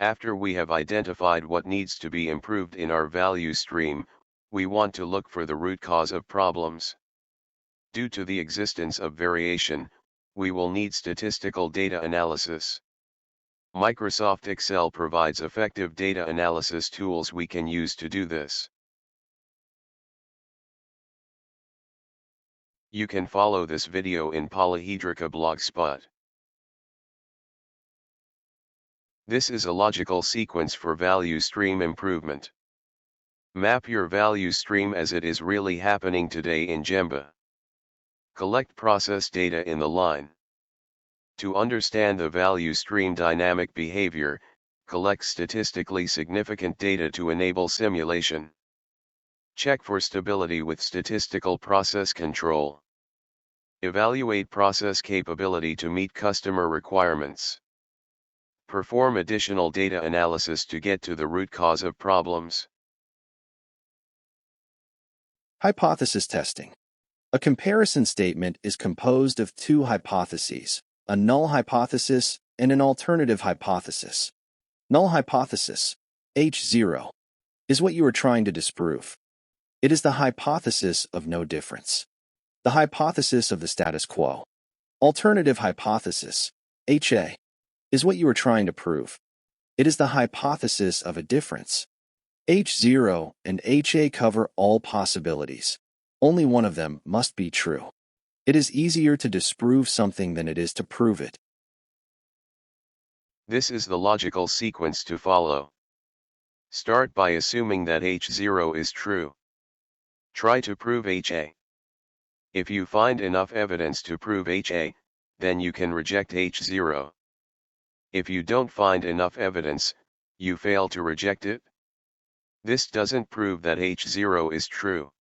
After we have identified what needs to be improved in our value stream, we want to look for the root cause of problems. Due to the existence of variation, we will need statistical data analysis. Microsoft Excel provides effective data analysis tools we can use to do this. You can follow this video in Polyhedrica blogspot. This is a logical sequence for value stream improvement. Map your value stream as it is really happening today in Gemba. Collect process data in the line. To understand the value stream dynamic behavior, collect statistically significant data to enable simulation. Check for stability with statistical process control. Evaluate process capability to meet customer requirements. Perform additional data analysis to get to the root cause of problems. Hypothesis testing. A comparison statement is composed of two hypotheses, a null hypothesis and an alternative hypothesis. Null hypothesis, H0, is what you are trying to disprove. It is the hypothesis of no difference. The hypothesis of the status quo. Alternative hypothesis, HA, is what you are trying to prove. It is the hypothesis of a difference. H0 and HA cover all possibilities. Only one of them must be true. It is easier to disprove something than it is to prove it. This is the logical sequence to follow. Start by assuming that H0 is true. Try to prove HA. If you find enough evidence to prove HA, then you can reject H0. If you don't find enough evidence, you fail to reject it. This doesn't prove that H0 is true.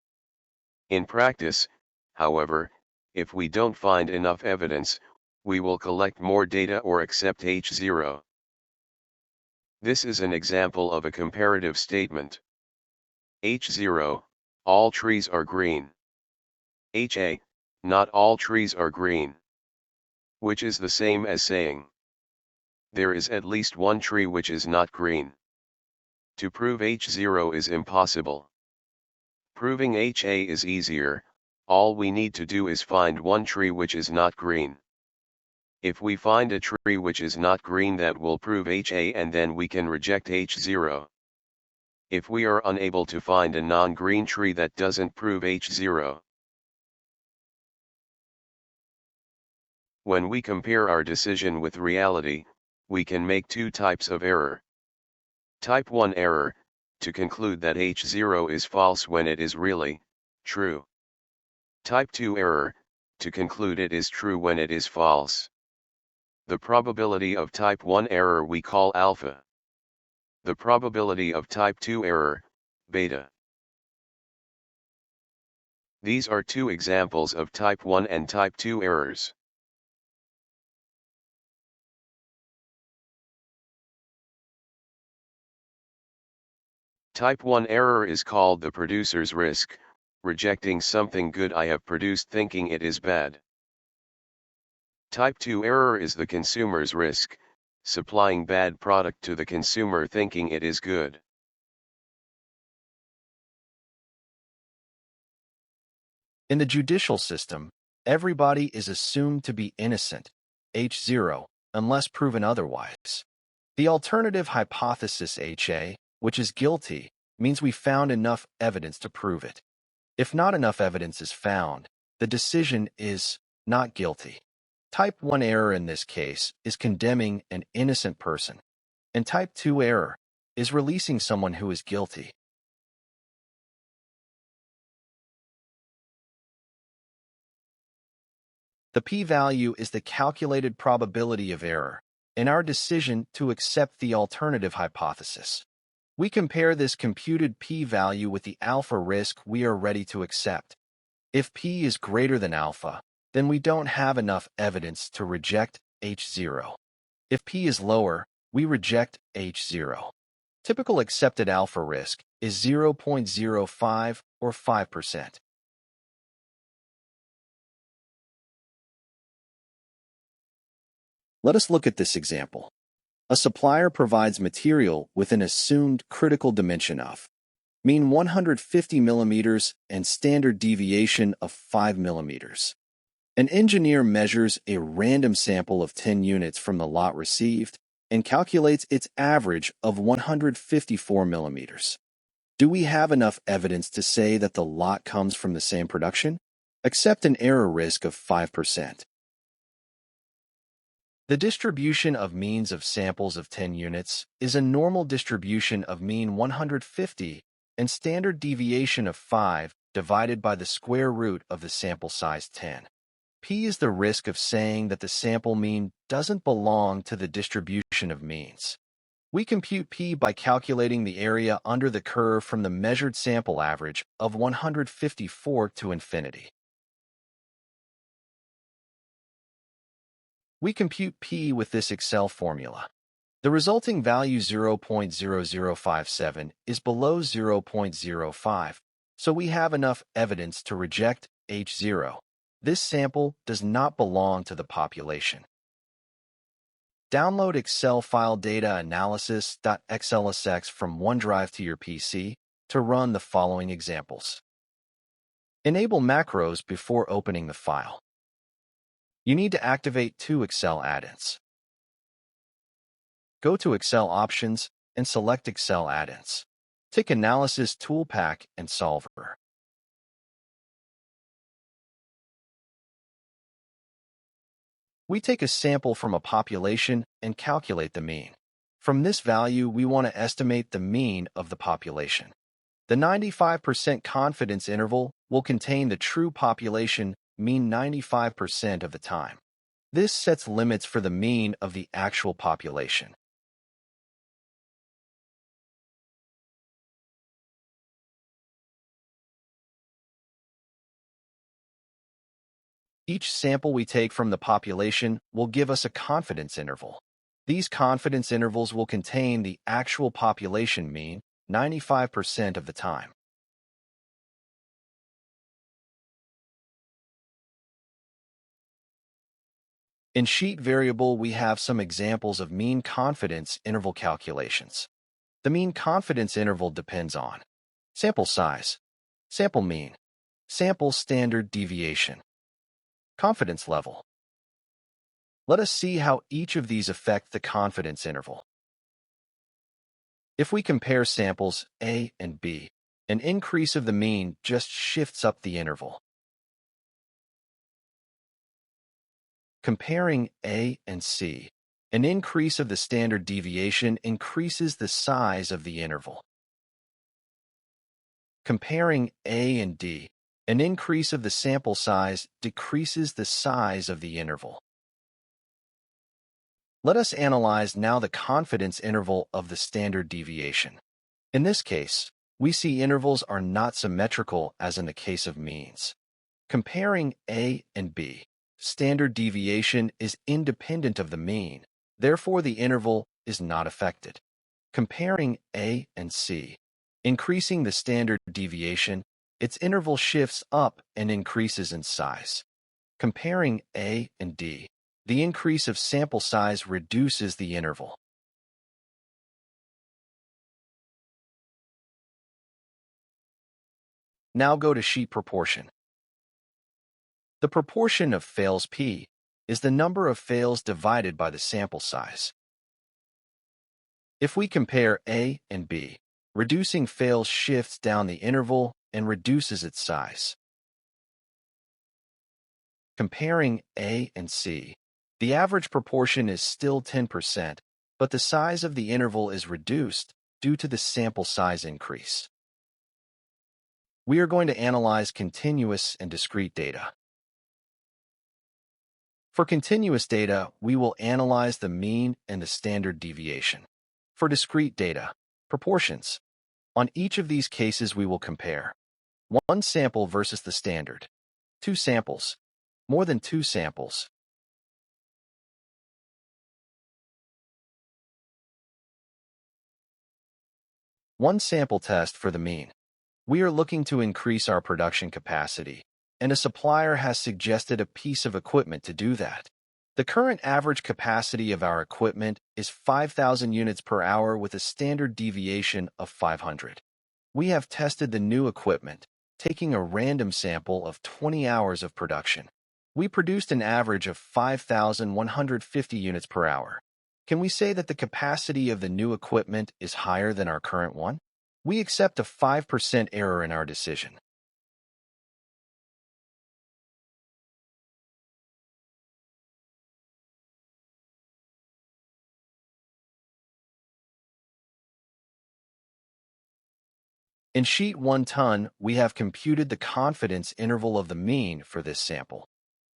In practice, however, if we don't find enough evidence, we will collect more data or accept H0. This is an example of a comparative statement. H0, all trees are green. HA, not all trees are green. Which is the same as saying, there is at least one tree which is not green. To prove H0 is impossible. Proving HA is easier, all we need to do is find one tree which is not green. If we find a tree which is not green, that will prove HA, and then we can reject H0. If we are unable to find a non-green tree, that doesn't prove H0. When we compare our decision with reality, we can make two types of error. Type 1 error, to conclude that H0 is false when it is really true. Type 2 error, to conclude it is true when it is false. The probability of type 1 error we call alpha. The probability of type 2 error, beta. These are two examples of type 1 and type 2 errors. Type 1 error is called the producer's risk, rejecting something good I have produced thinking it is bad. Type 2 error is the consumer's risk, supplying bad product to the consumer thinking it is good. In the judicial system, everybody is assumed to be innocent, H0, unless proven otherwise. The alternative hypothesis HA, which is guilty, means we found enough evidence to prove it. If not enough evidence is found, the decision is not guilty. Type 1 error in this case is condemning an innocent person, and type 2 error is releasing someone who is guilty. The p-value is the calculated probability of error in our decision to accept the alternative hypothesis. We compare this computed p-value with the alpha risk we are ready to accept. If p is greater than alpha, then we don't have enough evidence to reject H0. If p is lower, we reject H0. Typical accepted alpha risk is 0.05 or 5%. Let us look at this example. A supplier provides material with an assumed critical dimension of mean 150 millimeters and standard deviation of 5 millimeters. An engineer measures a random sample of 10 units from the lot received and calculates its average of 154 millimeters. Do we have enough evidence to say that the lot comes from the same production? Accept an error risk of 5%. The distribution of means of samples of 10 units is a normal distribution of mean 150 and standard deviation of 5 divided by the square root of the sample size 10. P is the risk of saying that the sample mean doesn't belong to the distribution of means. We compute P by calculating the area under the curve from the measured sample average of 154 to infinity. We compute P with this Excel formula. The resulting value 0.0057 is below 0.05, so we have enough evidence to reject H0. This sample does not belong to the population. Download Excel file data analysis.xlsx from OneDrive to your PC to run the following examples. Enable macros before opening the file. You need to activate 2 Excel add-ins. Go to Excel Options and select Excel Add-ins. Tick Analysis Toolpack and Solver. We take a sample from a population and calculate the mean. From this value, we want to estimate the mean of the population. The 95% confidence interval will contain the true population mean 95% of the time. This sets limits for the mean of the actual population. Each sample we take from the population will give us a confidence interval. These confidence intervals will contain the actual population mean 95% of the time. In sheet variable, we have some examples of mean confidence interval calculations. The mean confidence interval depends on sample size, sample mean, sample standard deviation, confidence level. Let us see how each of these affect the confidence interval. If we compare samples A and B, an increase of the mean just shifts up the interval. Comparing A and C, an increase of the standard deviation increases the size of the interval. Comparing A and D, an increase of the sample size decreases the size of the interval. Let us analyze now the confidence interval of the standard deviation. In this case, we see intervals are not symmetrical as in the case of means. Comparing A and B, standard deviation is independent of the mean, therefore the interval is not affected. Comparing A and C, increasing the standard deviation, its interval shifts up and increases in size. Comparing A and D, the increase of sample size reduces the interval. Now go to sheet proportion. The proportion of fails P is the number of fails divided by the sample size. If we compare A and B, reducing fails shifts down the interval and reduces its size. Comparing A and C, the average proportion is still 10%, but the size of the interval is reduced due to the sample size increase. We are going to analyze continuous and discrete data. For continuous data, we will analyze the mean and the standard deviation. For discrete data, proportions. On each of these cases, we will compare 1 sample versus the standard, 2 samples, more than 2 samples. One sample test for the mean. We are looking to increase our production capacity, and a supplier has suggested a piece of equipment to do that. The current average capacity of our equipment is 5,000 units per hour with a standard deviation of 500. We have tested the new equipment, taking a random sample of 20 hours of production. We produced an average of 5,150 units per hour. Can we say that the capacity of the new equipment is higher than our current one? We accept a 5% error in our decision. In sheet 1 ton, we have computed the confidence interval of the mean for this sample.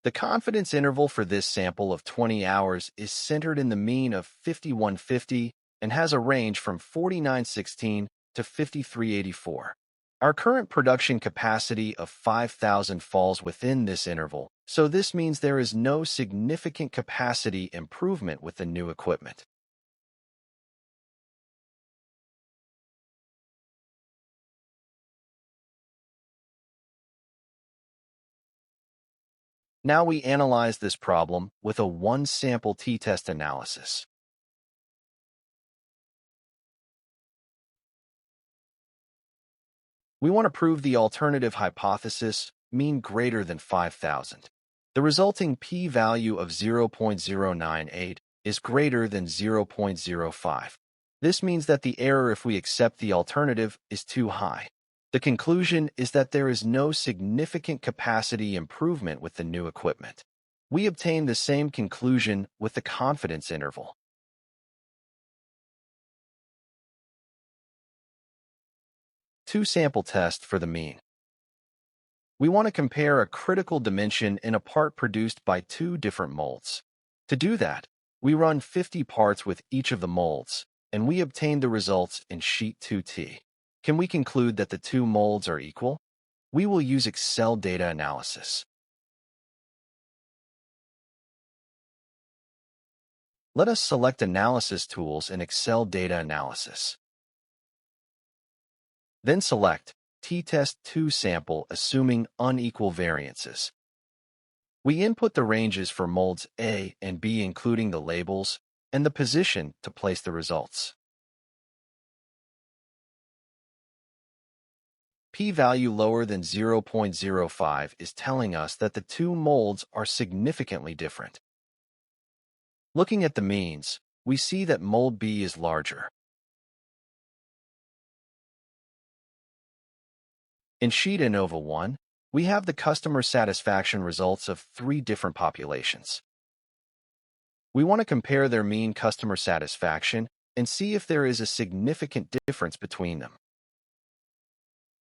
The confidence interval for this sample of 20 hours is centered in the mean of 5150 and has a range from 4916 to 5384. Our current production capacity of 5,000 falls within this interval, so this means there is no significant capacity improvement with the new equipment. Now we analyze this problem with a one-sample t-test analysis. We want to prove the alternative hypothesis, mean greater than 5,000. The resulting p-value of 0.098 is greater than 0.05. This means that the error if we accept the alternative is too high. The conclusion is that there is no significant capacity improvement with the new equipment. We obtain the same conclusion with the confidence interval. Two-sample test for the mean. We want to compare a critical dimension in a part produced by two different molds. To do that, we run 50 parts with each of the molds, and we obtain the results in sheet 2T. Can we conclude that the two molds are equal? We will use Excel data analysis. Let us select Analysis Tools in Excel Data Analysis. Then select t-test 2 sample assuming unequal variances. We input the ranges for molds A and B including the labels and the position to place the results. P-value lower than 0.05 is telling us that the two molds are significantly different. Looking at the means, we see that mold B is larger. In sheet ANOVA 1, we have the customer satisfaction results of 3 different populations. We want to compare their mean customer satisfaction and see if there is a significant difference between them.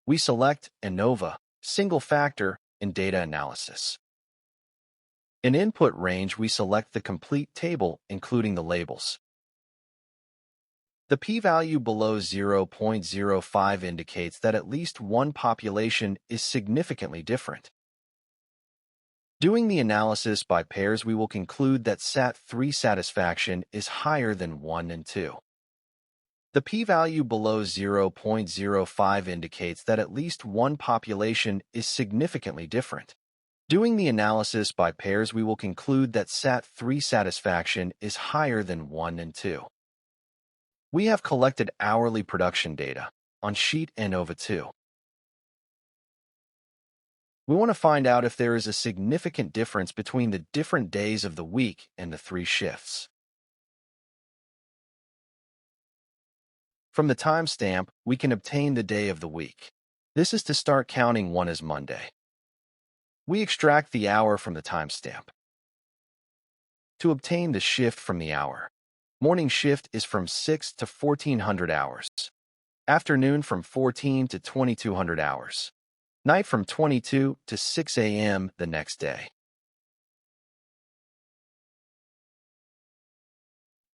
We select ANOVA, single factor, in data analysis. In input range, we select the complete table, including the labels. The p-value below 0.05 indicates that at least one population is significantly different. Doing the analysis by pairs, we will conclude that SAT3 satisfaction is higher than 1 and 2. The p-value below 0.05 indicates that at least one population is significantly different. Doing the analysis by pairs, we will conclude that SAT3 satisfaction is higher than 1 and 2. We have collected hourly production data on sheet ANOVA 2. We want to find out if there is a significant difference between the different days of the week and the 3 shifts. From the timestamp, we can obtain the day of the week. This is to start counting 1 as Monday. We extract the hour from the timestamp. To obtain the shift from the hour, morning shift is from 6 to 1400 hours. Afternoon from 14 to 2200 hours. Night from 22 to 6 a.m. the next day.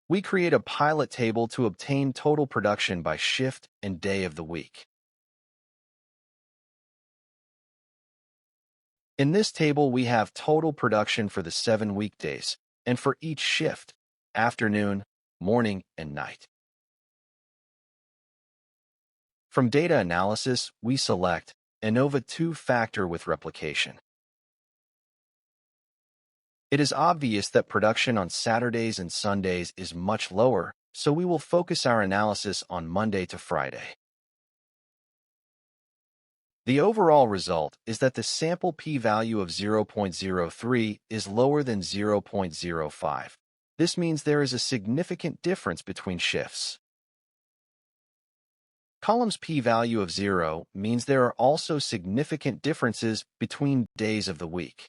We create a pilot table to obtain total production by shift and day of the week. In this table, we have total production for the 7 weekdays and for each shift, afternoon, morning, and night. From data analysis, we select ANOVA 2 factor with replication. It is obvious that production on Saturdays and Sundays is much lower, so we will focus our analysis on Monday to Friday. The overall result is that the sample p-value of 0.03 is lower than 0.05. This means there is a significant difference between shifts. Column's p-value of 0 means there are also significant differences between days of the week.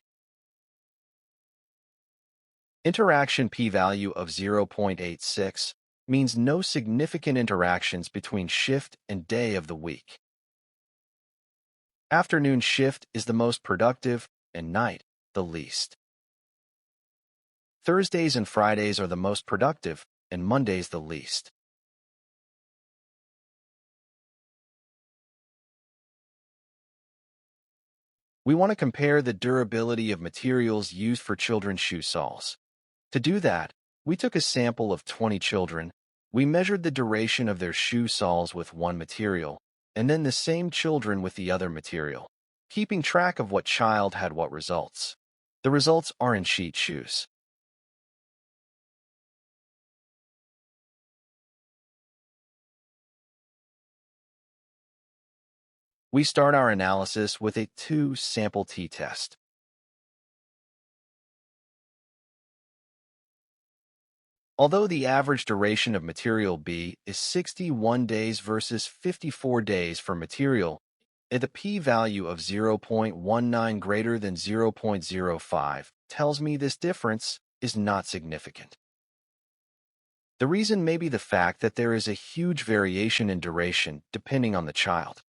Interaction p-value of 0.86 means no significant interactions between shift and day of the week. Afternoon shift is the most productive, and night, the least. Thursdays and Fridays are the most productive, and Mondays the least. We want to compare the durability of materials used for children's shoe soles. To do that, we took a sample of 20 children, we measured the duration of their shoe soles with one material, and then the same children with the other material, keeping track of what child had what results. The results are in sheet shoes. We start our analysis with a 2-sample t-test. Although the average duration of material B is 61 days versus 54 days for material, the p-value of 0.19 greater than 0.05 tells me this difference is not significant. The reason may be the fact that there is a huge variation in duration depending on the child.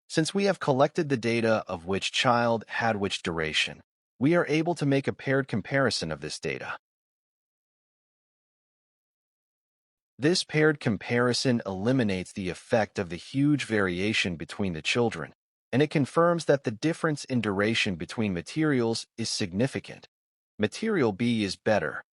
Since we have collected the data of which child had which duration, we are able to make a paired comparison of this data. This paired comparison eliminates the effect of the huge variation between the children, and it confirms that the difference in duration between materials is significant. Material B is better.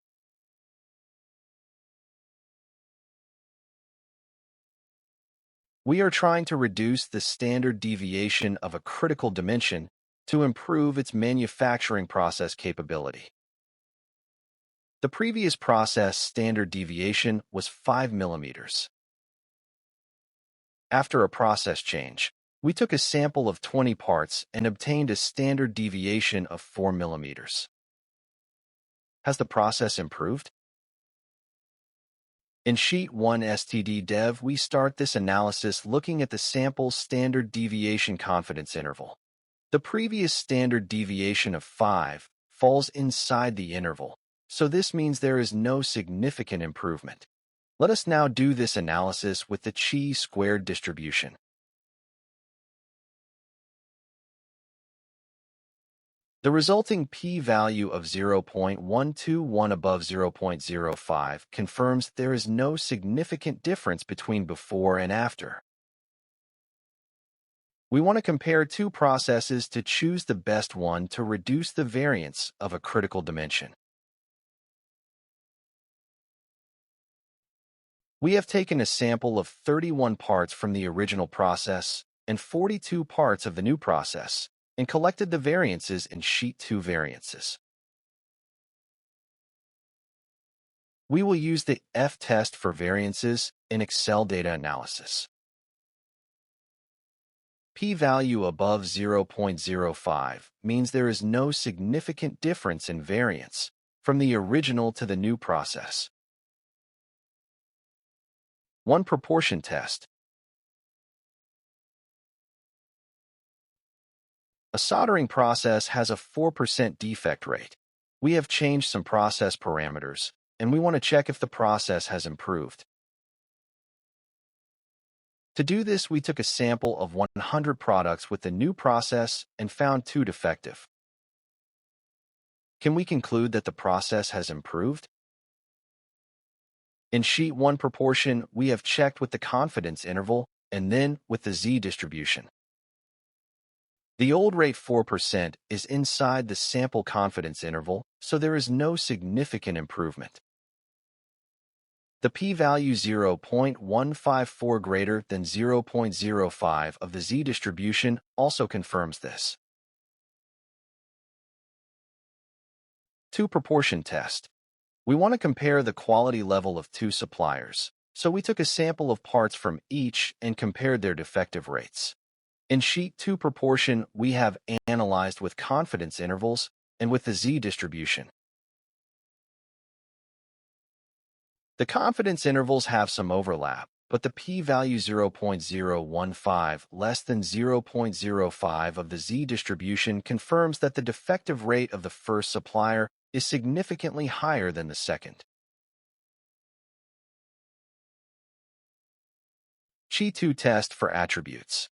We are trying to reduce the standard deviation of a critical dimension to improve its manufacturing process capability. The previous process standard deviation was 5 millimeters. After a process change, we took a sample of 20 parts and obtained a standard deviation of 4 millimeters. Has the process improved? In Sheet 1 STD Dev, we start this analysis looking at the sample's standard deviation confidence interval. The previous standard deviation of 5 falls inside the interval, so this means there is no significant improvement. Let us now do this analysis with the chi-squared distribution. The resulting p-value of 0.121 above 0.05 confirms there is no significant difference between before and after. We want to compare two processes to choose the best one to reduce the variance of a critical dimension. We have taken a sample of 31 parts from the original process and 42 parts of the new process, and collected the variances in Sheet 2 variances. We will use the F-test for variances in Excel data analysis. P-value above 0.05 means there is no significant difference in variance from the original to the new process. One proportion test. A soldering process has a 4% defect rate. We have changed some process parameters, and we want to check if the process has improved. To do this, we took a sample of 100 products with the new process and found 2 defective. Can we conclude that the process has improved? In Sheet 1 proportion, we have checked with the confidence interval and then with the z-distribution. The old rate 4% is inside the sample confidence interval, so there is no significant improvement. The p-value 0.154 greater than 0.05 of the z-distribution also confirms this. Two-proportion test. We want to compare the quality level of two suppliers, so we took a sample of parts from each and compared their defective rates. In sheet 2 proportion, we have analyzed with confidence intervals and with the z-distribution. The confidence intervals have some overlap, but the p-value 0.015 less than 0.05 of the z-distribution confirms that the defective rate of the first supplier is significantly higher than the second. Chi2 test for attributes.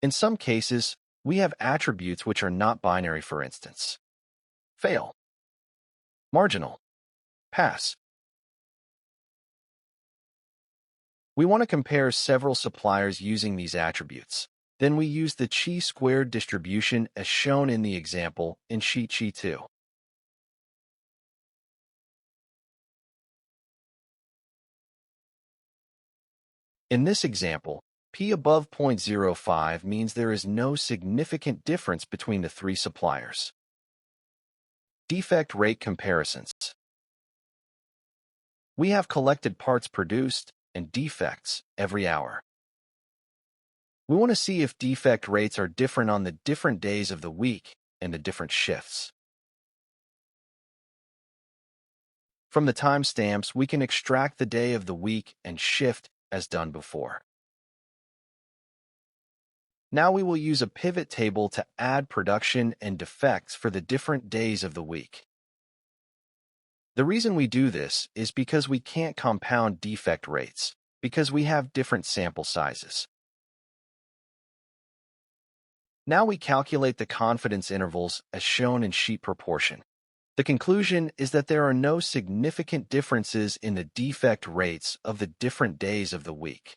In some cases, we have attributes which are not binary, for instance. Fail, marginal, pass. We want to compare several suppliers using these attributes. Then we use the chi-squared distribution as shown in the example in sheet Chi2. In this example, p above 0.05 means there is no significant difference between the three suppliers. Defect rate comparisons. We have collected parts produced and defects every hour. We want to see if defect rates are different on the different days of the week and the different shifts. From the timestamps, we can extract the day of the week and shift as done before. Now we will use a pivot table to add production and defects for the different days of the week. The reason we do this is because we can't compound defect rates, because we have different sample sizes. Now we calculate the confidence intervals as shown in sheet proportion. The conclusion is that there are no significant differences in the defect rates of the different days of the week.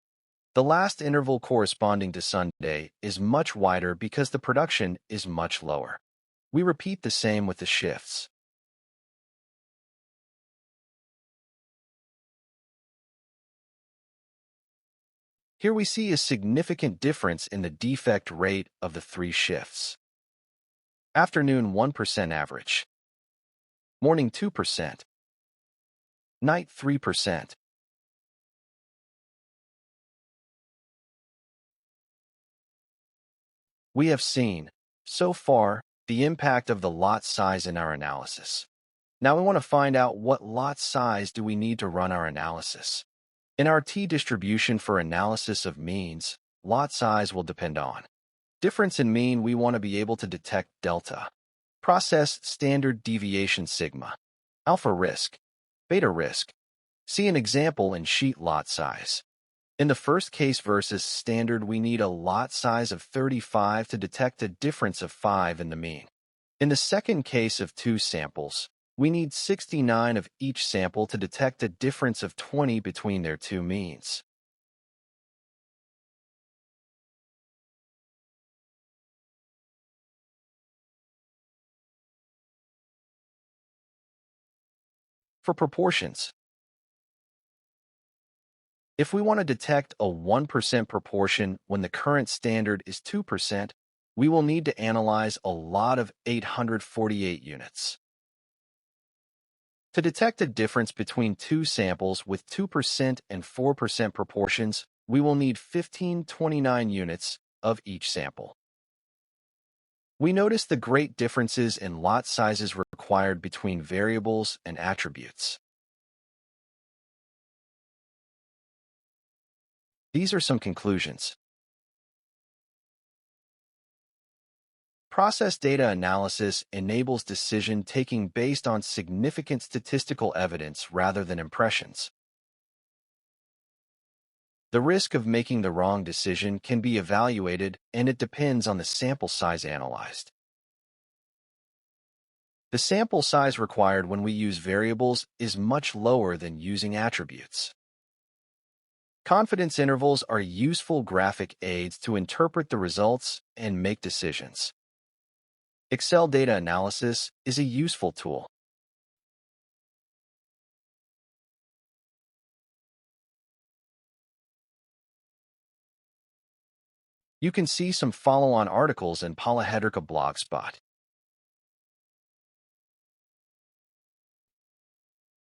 The last interval corresponding to Sunday is much wider because the production is much lower. We repeat the same with the shifts. Here we see a significant difference in the defect rate of the three shifts. Afternoon 1% average. Morning 2%. Night 3%. We have seen, so far, the impact of the lot size in our analysis. Now we want to find out what lot size do we need to run our analysis. In our t-distribution for analysis of means, lot size will depend on difference in mean. We want to be able to detect delta, process standard deviation sigma, alpha risk, beta risk. See an example in sheet lot size. In the first case versus standard, we need a lot size of 35 to detect a difference of 5 in the mean. In the second case of 2 samples, we need 69 of each sample to detect a difference of 20 between their two means. For proportions, if we want to detect a 1% proportion when the current standard is 2%, we will need to analyze a lot of 848 units. To detect a difference between two samples with 2% and 4% proportions, we will need 1529 units of each sample. We notice the great differences in lot sizes required between variables and attributes. These are some conclusions. Process data analysis enables decision-taking based on significant statistical evidence rather than impressions. The risk of making the wrong decision can be evaluated, and it depends on the sample size analyzed. The sample size required when we use variables is much lower than using attributes. Confidence intervals are useful graphic aids to interpret the results and make decisions. Excel data analysis is a useful tool. You can see some follow-on articles in Polyhedrica blogspot.